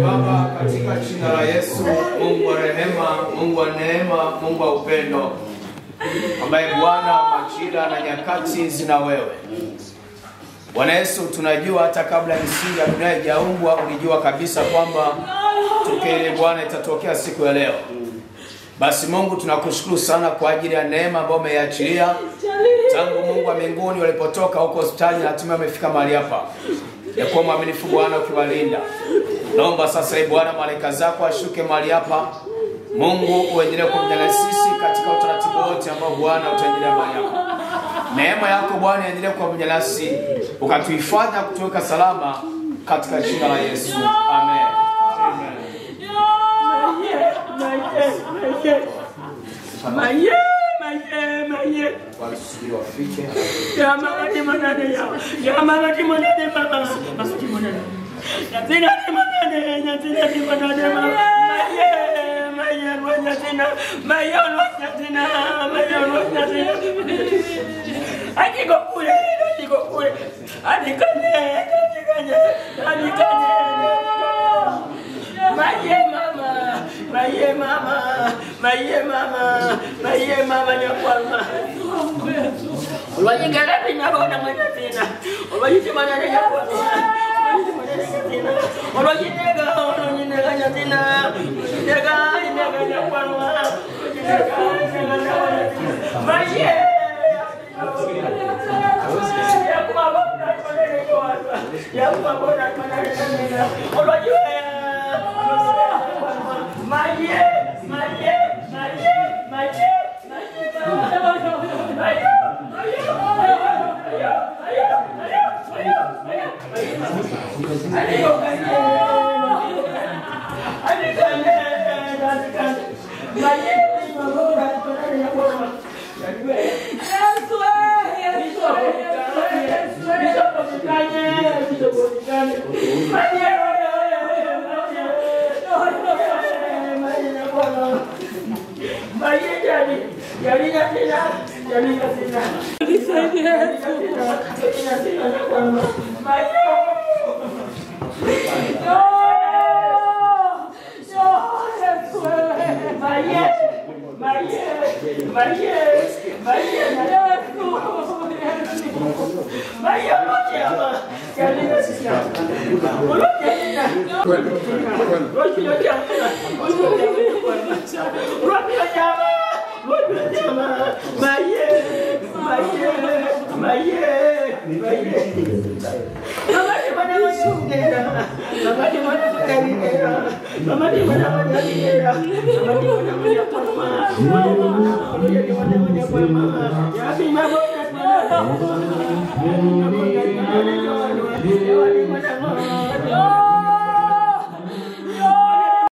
Baba, katika jina la Yesu, Mungu wa rehema, Mungu wa neema, Mungu wa upendo, ambaye Bwana majira na nyakati zina wewe. Bwana Yesu, tunajua hata kabla misingi ya dunia haijaumbwa ulijua kabisa kwamba tukio hili Bwana itatokea siku ya leo. Basi Mungu, tunakushukuru sana kwa ajili ya neema ambayo umeiachilia tangu Mungu wa mbinguni walipotoka huko hospitali na hatimaye wamefika mahali hapa. Ya kuwa mwaminifu Bwana ukiwalinda. Naomba sasa hii Bwana malaika zako ashuke mahali hapa. Mungu uendelee kumjalia sisi katika utaratibu wote ambao Bwana utaendelea mahali hapa. Neema yako Bwana iendelee kumjalia sisi, ukatuhifadhi na kutuweka salama katika jina la Yesu. Amen.